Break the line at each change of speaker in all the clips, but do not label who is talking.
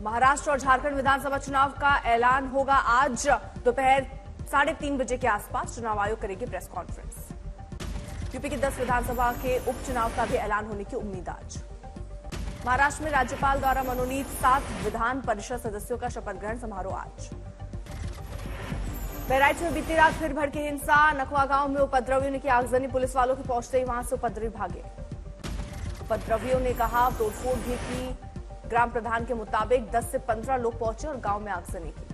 महाराष्ट्र और झारखंड विधानसभा चुनाव का ऐलान होगा आज दोपहर 3:30 बजे के आसपास। चुनाव आयोग करेगी प्रेस कॉन्फ्रेंस। यूपी की 10 विधानसभा के उपचुनाव का भी ऐलान होने की उम्मीद आज। महाराष्ट्र में राज्यपाल द्वारा मनोनीत 7 विधान परिषद सदस्यों का शपथ ग्रहण समारोह आज। बहराइच में बीती रात फिर भड़की हिंसा। नखवा गांव में उपद्रवियों ने की आगजनी। पुलिस वालों के पहुंचते ही वहां से उपद्रवी भागे। उपद्रवियों ने कहा तोड़फोड़ भी की। ग्राम प्रधान के मुताबिक 10 से 15 लोग पहुंचे और गांव में आगजनी की।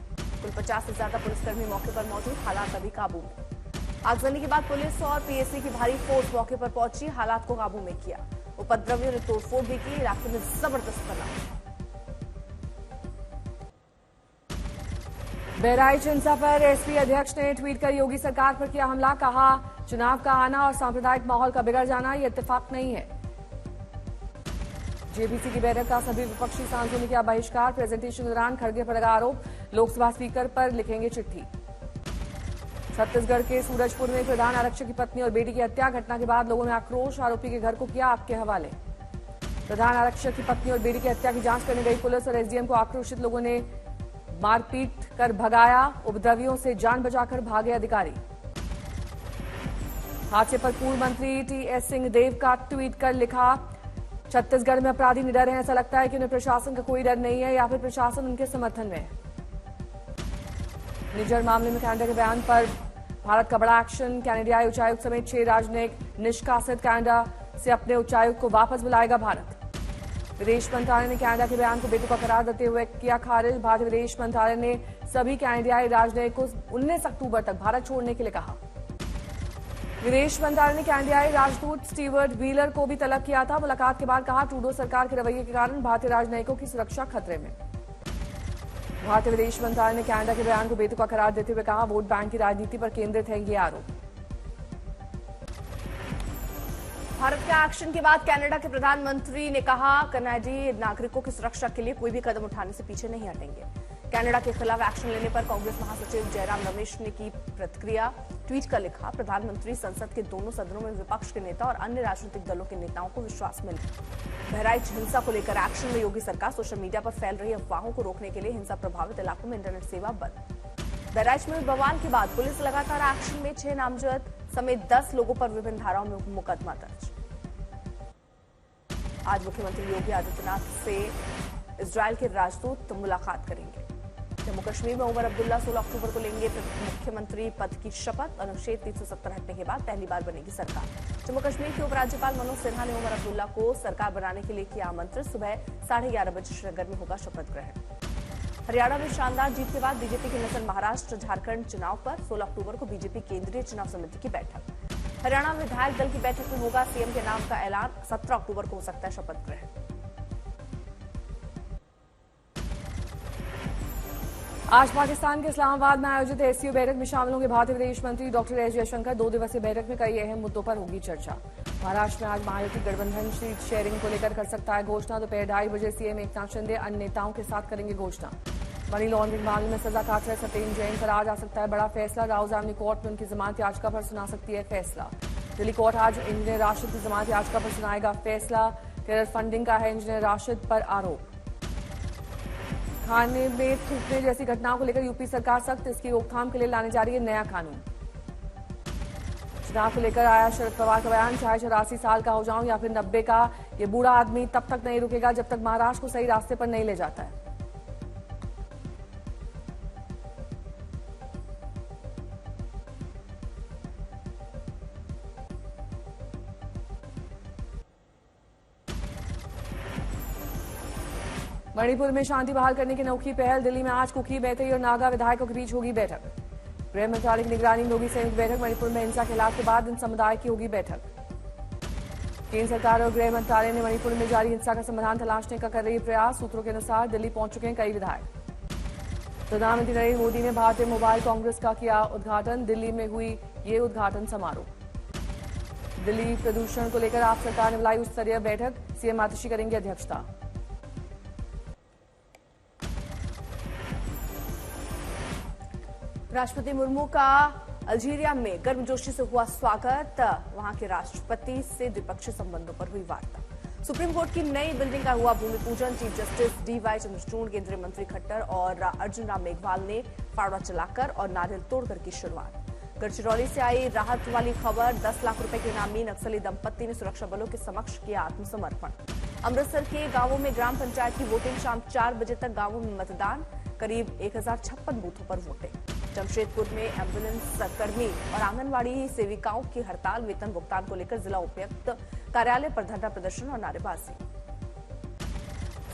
कुल 50 से ज्यादा पुलिसकर्मी मौके पर मौजूद। हालात अभी काबू में। आगजनी के बाद पुलिस और पीएसी की भारी फोर्स मौके पर पहुंची, हालात को काबू में किया। उपद्रवियों ने तोड़फोड़ भी की। इलाके में जबरदस्त तनाव।
बहराइच हिंसा पर एसपी अध्यक्ष ने ट्वीट कर योगी सरकार पर किया हमला। कहा चुनाव का आना और सांप्रदायिक माहौल का बिगड़ जाना ये इत्तेफाक नहीं है। जेबीसी की बैठक का सभी विपक्षी सांसदों ने किया बहिष्कार। प्रेजेंटेशन के दौरान खड़गे पर लगा आरोप, लोकसभा स्पीकर पर लिखेंगे चिट्ठी। छत्तीसगढ़ के सूरजपुर में प्रधान आरक्षक की पत्नी और बेटी की हत्या। घटना के बाद लोगों ने आक्रोश। आरोपी के घर को किया आग के हवाले। प्रधान आरक्षक की पत्नी और बेटी की हत्या की जांच करने गई पुलिस और एसडीएम को आक्रोशित लोगों ने मारपीट कर भगाया। उपद्रवियों से जान बचाकर भागे अधिकारी। हादसे पर पूर्व मंत्री टीएस सिंहदेव का ट्वीट कर लिखा छत्तीसगढ़ में अपराधी निडर हैं। ऐसा लगता है कि उन्हें प्रशासन का कोई डर नहीं है या फिर प्रशासन उनके समर्थन में है। निजर मामले में कनाडा के बयान पर भारत का बड़ा एक्शन। कनाडियाई उच्चायुक्त समेत 6 राजनयिक निष्कासित। कनाडा से अपने उच्चायुक्त को वापस बुलाएगा भारत। विदेश मंत्रालय ने कनाडा के बयान को बेतुका करार देते हुए किया खारिज। भारतीय विदेश मंत्रालय ने सभी कनाडियाई राजनयिकों को 19 अक्टूबर तक भारत छोड़ने के लिए कहा। विदेश मंत्रालय ने कनाडियाई राजदूत स्टीवर्ट व्हीलर को भी तलब किया था। मुलाकात के बाद कहा ट्रूडो सरकार के रवैये के कारण भारतीय राजनयिकों की सुरक्षा खतरे में। भारतीय विदेश मंत्रालय ने कनाडा के बयान को बेतुका करार देते हुए कहा वोट बैंक की राजनीति पर केंद्रित है ये आरोप।
भारत के एक्शन के बाद कनाडा के प्रधानमंत्री ने कहा कनाडाई नागरिकों की सुरक्षा के लिए कोई भी कदम उठाने से पीछे नहीं हटेंगे। कनाडा के खिलाफ एक्शन लेने पर कांग्रेस महासचिव जयराम रमेश ने की प्रतिक्रिया। ट्वीट कर लिखा प्रधानमंत्री संसद के दोनों सदनों में विपक्ष के नेता और अन्य राजनीतिक दलों के नेताओं को विश्वास मिला। बहराइच हिंसा को लेकर एक्शन में योगी सरकार। सोशल मीडिया पर फैल रही अफवाहों को रोकने के लिए हिंसा प्रभावित इलाकों में इंटरनेट सेवा बंद। बहराइच में बवाल के बाद पुलिस लगातार एक्शन में। 6 नामजद समेत 10 लोगों पर विभिन्न धाराओं में मुकदमा दर्ज। आज मुख्यमंत्री योगी आदित्यनाथ से इजरायल के राजदूत मुलाकात करेंगे। जम्मू कश्मीर में उमर अब्दुल्ला 16 अक्टूबर को लेंगे मुख्यमंत्री पद की शपथ। अनुच्छेद 370 हटने के बाद पहली बार बनेगी सरकार। जम्मू कश्मीर के उपराज्यपाल मनोज सिन्हा ने उमर अब्दुल्ला को सरकार बनाने के लिए किया आमंत्रित। सुबह 11:30 बजे श्रीनगर में होगा शपथ ग्रहण। हरियाणा में शानदार जीत के बाद बीजेपी की नजर महाराष्ट्र झारखंड चुनाव पर। 16 अक्टूबर को बीजेपी केंद्रीय चुनाव समिति की बैठक। हरियाणा विधायक दल की बैठक में होगा सीएम के नाम का ऐलान। 17 अक्टूबर को हो सकता है शपथ ग्रहण।
आज पाकिस्तान के इस्लामाबाद में आयोजित एससीओ बैठक में शामिल होंगे भारतीय विदेश मंत्री डॉक्टर एस जयशंकर। 2 दिवसीय बैठक में कई अहम मुद्दों पर होगी चर्चा। महाराष्ट्र में आज महायुति गठबंधन सीट शेयरिंग को लेकर कर सकता है घोषणा। दोपहर 2:30 बजे सीएम एकनाथ शिंदे अन्य नेताओं के साथ करेंगे घोषणा। मनी लॉन्ड्रिंग मामले में सजा काट रहे सत्येंद्र जैन पर आज आ सकता है बड़ा फैसला। राहुल गांधी कोर्ट में उनकी जमानत याचिका पर सुना सकती है फैसला। दिल्ली कोर्ट आज इंजीनियर राशिद की जमानत याचिका पर सुनाएगा फैसला। टेरर फंडिंग का है इंजीनियर राशिद पर आरोप। खाने में थूकने जैसी घटनाओं को लेकर यूपी सरकार सख्त। इसकी रोकथाम के लिए लाने जा रही है नया कानून। चुनाव को लेकर आया शरद पवार का बयान चाहे 84 साल का हो जाऊं या फिर 90 का, ये बूढ़ा आदमी तब तक नहीं रुकेगा जब तक महाराष्ट्र को सही रास्ते पर नहीं ले जाता है। मणिपुर में शांति बहाल करने की अनोखी पहल। दिल्ली में आज कुकी, मैतेई और नागा विधायकों के बीच होगी बैठक। गृह मंत्रालय की निगरानी में होगी संयुक्त बैठक। मणिपुर में हिंसा के खिलाफ के बाद इन समुदाय की होगी बैठक। केंद्र सरकार और गृह मंत्रालय ने मणिपुर में जारी हिंसा का समाधान तलाशने का कर रही प्रयास। सूत्रों के अनुसार दिल्ली पहुंच चुके हैं कई विधायक। प्रधानमंत्री नरेंद्र मोदी ने भारतीय मोबाइल कांग्रेस का किया उद्घाटन। दिल्ली में हुई ये उद्घाटन समारोह। दिल्ली प्रदूषण को लेकर आप सरकार ने बुलाई उच्च स्तरीय बैठक। सीएम आतिशी करेंगे अध्यक्षता।
राष्ट्रपति मुर्मू का अल्जीरिया में गर्मजोशी से हुआ स्वागत। वहां के राष्ट्रपति से द्विपक्षीय संबंधों पर हुई वार्ता। सुप्रीम कोर्ट की नई बिल्डिंग का हुआ भूमि पूजन। चीफ जस्टिस डीवाई चंद्रचूड़, केंद्रीय मंत्री खट्टर और अर्जुन राम मेघवाल ने फावड़ा चलाकर और नारियल तोड़कर की शुरुआत। गढ़चिरौली से आई राहत वाली खबर। 10 लाख रुपए के इनामी नक्सली दंपत्ति ने सुरक्षा बलों के समक्ष किया आत्मसमर्पण। अमृतसर के गांवों में ग्राम पंचायत की वोटिंग। शाम 4 बजे तक गांवों में मतदान। करीब 1056 बूथों पर वोटिंग। जमशेदपुर में एम्बुलेंस कर्मी और आंगनबाड़ी सेविकाओं की हड़ताल। वेतन भुगतान को लेकर जिला उपायुक्त कार्यालय पर धरना प्रदर्शन और नारेबाजी।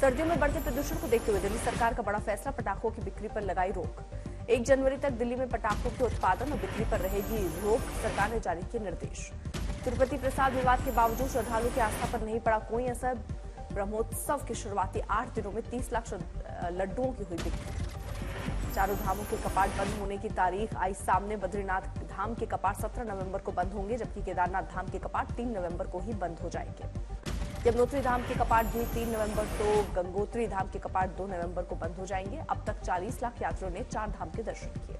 सर्दियों में बढ़ते प्रदूषण को देखते हुए दिल्ली सरकार का बड़ा फैसला। पटाखों की बिक्री पर लगाई रोक। 1 जनवरी तक दिल्ली में पटाखों के उत्पादन और बिक्री पर रहेगी रोक। सरकार ने जारी किए निर्देश। तिरुपति प्रसाद विवाद के बावजूद श्रद्धालुओं की आस्था पर नहीं पड़ा कोई असर। ब्रह्मोत्सव के शुरुआती 8 दिनों में 30 लाख लड्डुओं की हुई बिक्री। चारों धामों के कपाट बंद होने की तारीख आई सामने। बद्रीनाथ धाम के कपाट 17 नवंबर को बंद होंगे, जबकि केदारनाथ धाम के कपाट 3 नवंबर को ही बंद हो जाएंगे। यमुनोत्री धाम के कपाट भी 3 नवंबर तो गंगोत्री धाम के कपाट 2 नवंबर को बंद हो जाएंगे। अब तक 40 लाख यात्रियों ने 4 धाम के दर्शन किए।